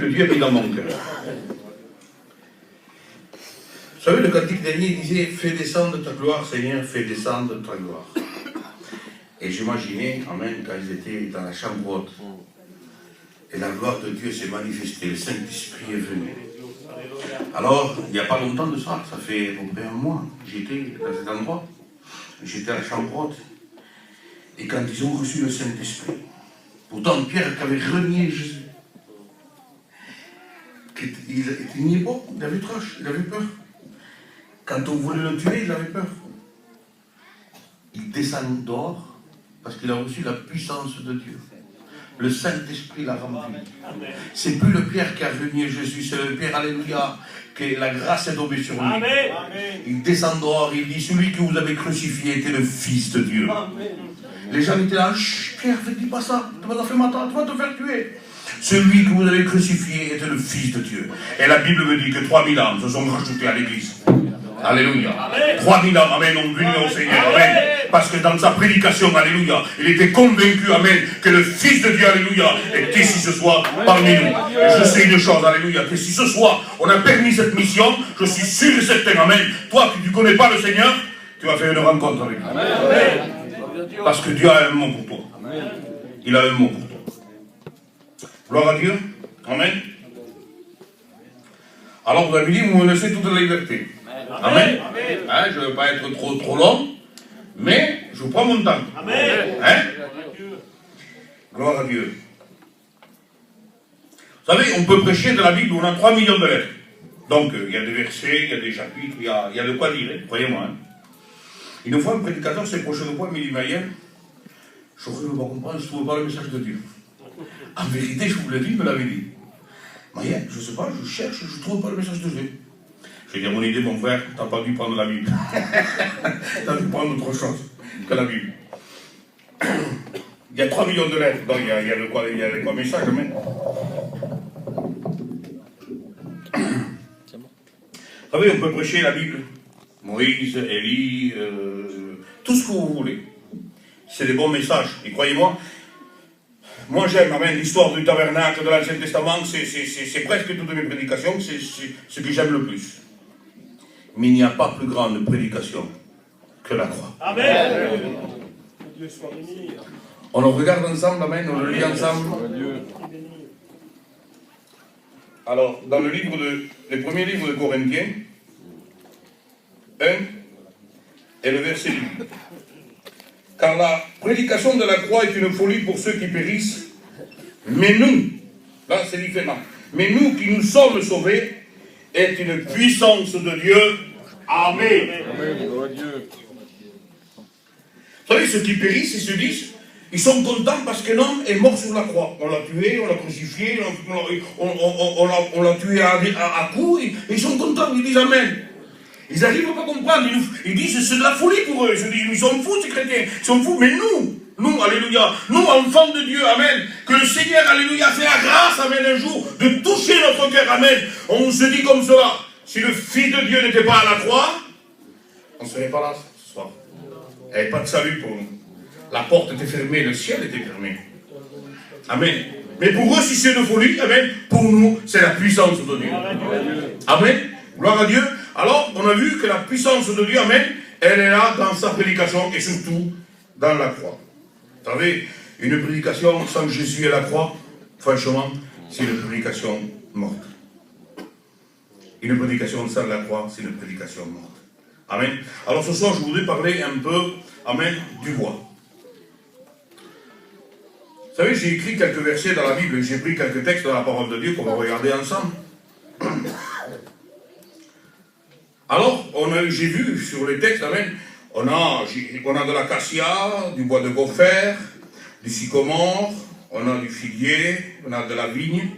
que Dieu a mis dans mon cœur. Vous savez, le cantique dernier disait, fais descendre ta gloire, Seigneur, fais descendre ta gloire. Et j'imaginais, amen, quand ils étaient dans la chambre haute, et la gloire de Dieu s'est manifestée, le Saint-Esprit est venu. Alors, il n'y a pas longtemps de ça, ça fait à peu près un mois, j'étais dans cet endroit, j'étais à la chambre haute, et quand ils ont reçu le Saint-Esprit, pourtant Pierre qui avait renié Jésus, il n'y est pas, il avait trash, il avait peur. Quand on voulait le tuer, il avait peur. Il descend dehors, parce qu'il a reçu la puissance de Dieu. Le Saint-Esprit l'a rempli. C'est plus le Pierre qui a renié Jésus, c'est le Pierre, alléluia, que la grâce est tombée sur lui. Amen. Il descend dehors, il dit, celui que vous avez crucifié était le Fils de Dieu. Amen. Les gens étaient là, chut, Pierre, ne dis pas ça, tu vas te faire tuer. Celui que vous avez crucifié était le Fils de Dieu. Et la Bible me dit que 3000 âmes se sont rajoutées à l'église. Alléluia. 3000 âmes, amen, ont venu au Seigneur. Amen. Parce que dans sa prédication, alléluia, il était convaincu, amen, que le Fils de Dieu, alléluia, était ici ce soir parmi nous. Et je sais une chose, alléluia, que si ce soir on a permis cette mission, je suis sûr et certain, amen, toi qui ne connais pas le Seigneur, tu vas faire une rencontre avec lui. Amen. Parce que Dieu a un mot pour toi. Il a un mot pour toi. Gloire à Dieu. Amen. Alors vous avez dit, vous me laissez toute la liberté. Amen. Hein, je ne veux pas être trop long, mais je prends mon temps. Amen. Hein? Gloire à Dieu. Vous savez, on peut prêcher de la Bible, on a 3 millions de lettres. Donc, il y a des versets, il y a des chapitres, il y a de quoi dire, croyez-moi. Hein. Une fois, un prédicateur s'est approché de moi, il m'a dit, Maïen, je ne peux pas comprendre, je ne trouve pas le message de Dieu. En vérité, je vous l'ai dit, il me l'avait dit. Maïen, je ne sais pas, je cherche, je ne trouve pas le message de Dieu. J'ai dit à mon idée, mon frère, tu n'as pas dû prendre la Bible. Tu as dû prendre autre chose que la Bible. Il y a 3 millions de lettres, donc il y a le quoi message, mais... Vous savez, on peut prêcher la Bible. Moïse, Élie, tout ce que vous voulez. C'est des bons messages. Et croyez-moi, moi j'aime, amen, l'histoire du tabernacle de l'Ancien Testament, c'est presque toutes mes prédications, c'est ce que j'aime le plus. Mais il n'y a pas plus grande prédication que la croix. Amen. On le regarde ensemble, amen, on le lit ensemble. Alors, dans le premier livre de Corinthiens, 1 et le verset 8. Car la prédication de la croix est une folie pour ceux qui périssent, mais nous, là c'est différent, mais nous qui nous sommes sauvés, est une puissance de Dieu. Amen. Amen. Vous savez, ceux qui périssent, ils se disent, ils sont contents parce qu'un homme est mort sur la croix. On l'a tué, on l'a crucifié, on l'a tué à coups, et ils sont contents, ils disent Amen. Ils n'arrivent pas à comprendre, ils disent c'est de la folie pour eux. Ils sont fous ces chrétiens, ils sont fous, mais nous, alléluia, nous enfants de Dieu, amen, que le Seigneur, alléluia, fait la grâce, amen, un jour, de toucher notre cœur, amen. On se dit comme cela, si le Fils de Dieu n'était pas à la croix, on ne serait pas là ce soir. Il n'y avait pas de salut pour nous. La porte était fermée, le ciel était fermé. Amen. Mais pour eux, si c'est de folie, amen, pour nous, c'est la puissance de Dieu. Amen. Gloire à Dieu. Alors, on a vu que la puissance de Dieu, amen, elle est là dans sa prédication et surtout dans la croix. Vous savez, une prédication sans Jésus et la croix, franchement, c'est une prédication morte. Une prédication sans la croix, c'est une prédication morte. Amen. Alors ce soir, je voudrais parler un peu, amen, du bois. Vous savez, j'ai écrit quelques versets dans la Bible, j'ai pris quelques textes de la parole de Dieu qu'on va regarder ensemble. Alors, j'ai vu sur les textes, amen, on a de l'acacia, du bois de gopher, du sycomore, on a du figuier, on a de la vigne.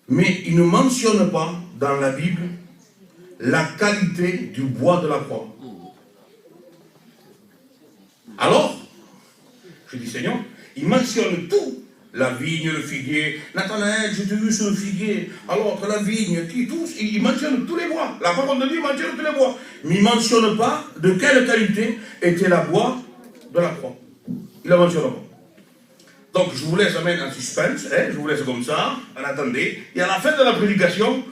Mais il ne mentionne pas dans la Bible la qualité du bois de la croix. Alors, je dis Seigneur, il mentionne tout. La vigne, le figuier. Nathanaël, je t'ai vu sur le figuier. Alors, la vigne, tous, il mentionne tous les bois. La parole de Dieu mentionne tous les bois. Mais il ne mentionne pas de quelle qualité était la bois de la croix. Il ne la mentionne pas. Donc je vous laisse en suspense, hein, je vous laisse comme ça, en attendez. Et à la fin de la prédication,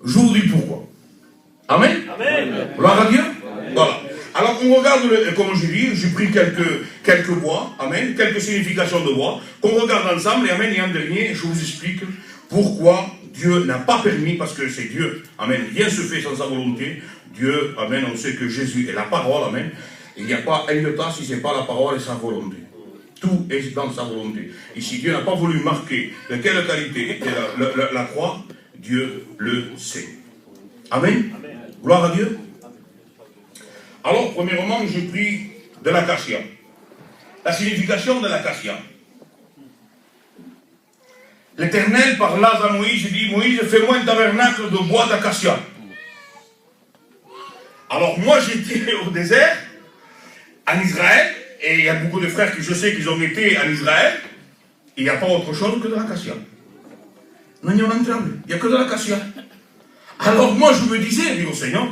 je vous dis pourquoi. Amen. Amen. Gloire à Dieu. Amen. Voilà. Alors on regarde, comme je dis, j'ai pris quelques voix, amen, quelques significations de voix, qu'on regarde ensemble, et amen, et en dernier, je vous explique pourquoi Dieu n'a pas permis, parce que c'est Dieu, amen, rien se fait sans sa volonté. Dieu, amen, on sait que Jésus est la parole, amen, et il n'y a pas un iota si ce n'est pas la parole et sa volonté. Tout est dans sa volonté. Et si Dieu n'a pas voulu marquer de quelle qualité était la croix, Dieu le sait. Amen. Amen. Gloire à Dieu. Alors, premièrement, j'ai pris de l'acacia. La signification de l'acacia. L'Éternel parla à Moïse, il dit, Moïse, fais-moi un tabernacle de bois d'acacia. Alors, moi, j'étais au désert, en Israël, et il y a beaucoup de frères que je sais qu'ils ont été en Israël, et il n'y a pas autre chose que de l'acacia. Non, il n'y a que de l'acacia. Alors, moi, je me disais, je dis au Seigneur,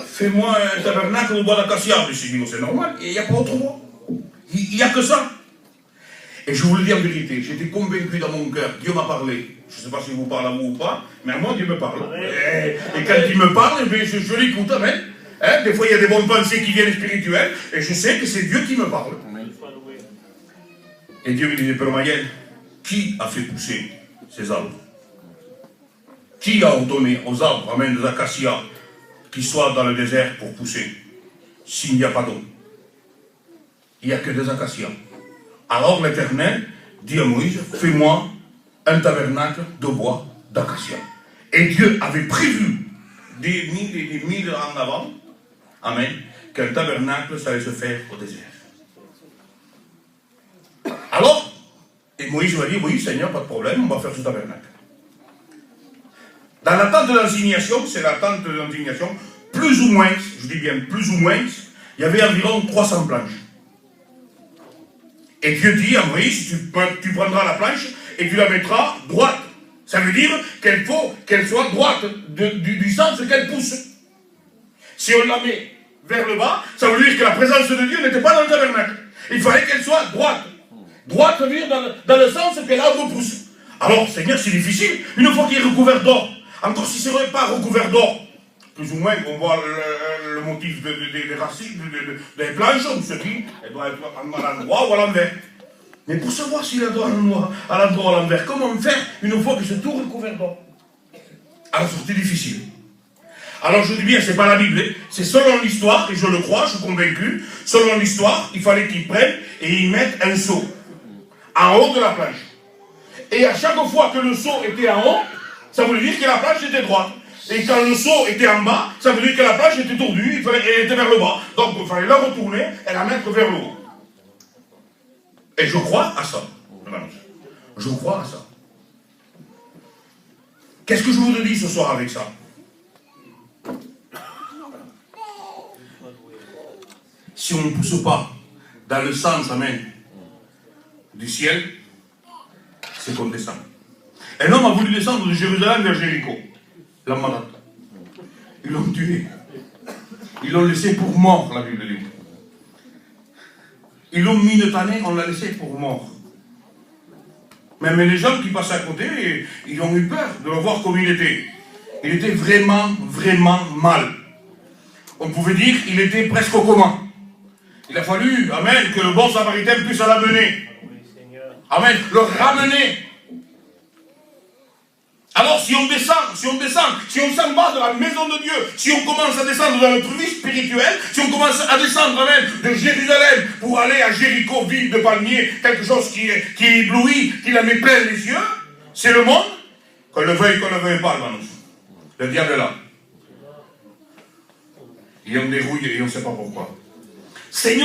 fais-moi un tabernacle de bois d'acacia. Je me suis dit, c'est normal, il n'y a pas autre bois. Il n'y a que ça. Et je vous le dis en vérité, j'étais convaincu dans mon cœur, Dieu m'a parlé. Je ne sais pas si vous parle à vous ou pas, mais à moi, Dieu me parle. Et quand il me parle, je l'écoute, amen. Hein, des fois, il y a des bonnes pensées qui viennent spirituelles, et je sais que c'est Dieu qui me parle. Et Dieu me disait, Père Mayel, qui a fait pousser ces arbres? Qui a ordonné aux arbres, amen, des acacias, qui soient dans le désert pour pousser, s'il n'y a pas d'eau? Il n'y a que des acacias. Alors l'Éternel dit à Moïse, fais-moi un tabernacle de bois d'acacia. Et Dieu avait prévu des milles en avant, amen, qu'un tabernacle, ça allait se faire au désert. Alors, et Moïse m'a dit, oui Seigneur, pas de problème, on va faire ce tabernacle. Dans la tente de l'insignation, c'est la tente de l'insignation, plus ou moins, je dis bien plus ou moins, il y avait environ 300 planches. Et Dieu dit à Moïse, tu prendras la planche et tu la mettras droite. Ça veut dire qu'il faut qu'elle soit droite, du sens qu'elle pousse. Si on la met vers le bas, ça veut dire que la présence de Dieu n'était pas dans le tabernacle. Il fallait qu'elle soit droite. Droite veut dire dans le sens que l'arbre pousse. Alors, Seigneur, c'est difficile, une fois qu'il est recouvert d'or. Encore si ce n'est pas recouvert d'or, plus ou moins, on voit le motif des racines, des planches, on se dit, elle doit être à l'endroit ou à l'envers. Mais pour savoir s'il doit être à l'endroit ou à l'envers, comment faire une fois que ce tout recouvert d'or? Alors, c'est difficile. Alors, je dis bien, c'est pas la Bible, c'est selon l'histoire, et je le crois, je suis convaincu, selon l'histoire, il fallait qu'ils prennent et ils mettent un seau en haut de la planche. Et à chaque fois que le seau était en haut, ça voulait dire que la planche était droite. Et quand le seau était en bas, ça veut dire que la planche était tordue, elle était vers le bas. Donc il fallait la retourner et la mettre vers le haut. Et je crois à ça. Je crois à ça. Qu'est-ce que je vous dis ce soir avec ça? Si on ne pousse pas dans le sens, amen, du ciel, c'est qu'on descend. Un homme a voulu descendre de Jérusalem vers Jéricho. La malade. Ils l'ont tué. Ils l'ont laissé pour mort, la Bible dit. Ils l'ont mis une tannée, on l'a laissé pour mort. Même les gens qui passaient à côté, ils ont eu peur de le voir comme il était. Il était vraiment, vraiment mal. On pouvait dire qu'il était presque au coma. Il a fallu, amen, que le bon samaritain puisse l'amener. Amen, le ramener. Alors si on descend, si on s'en va de la maison de Dieu, si on commence à descendre dans notre vie spirituelle, si on commence à descendre même de Jérusalem pour aller à Jéricho, ville de palmiers, quelque chose qui éblouit, qui la met plein les yeux, c'est le monde, qu'on le veuille pas, le diable est là. Il en dérouille et on ne sait pas pourquoi. Seigneur,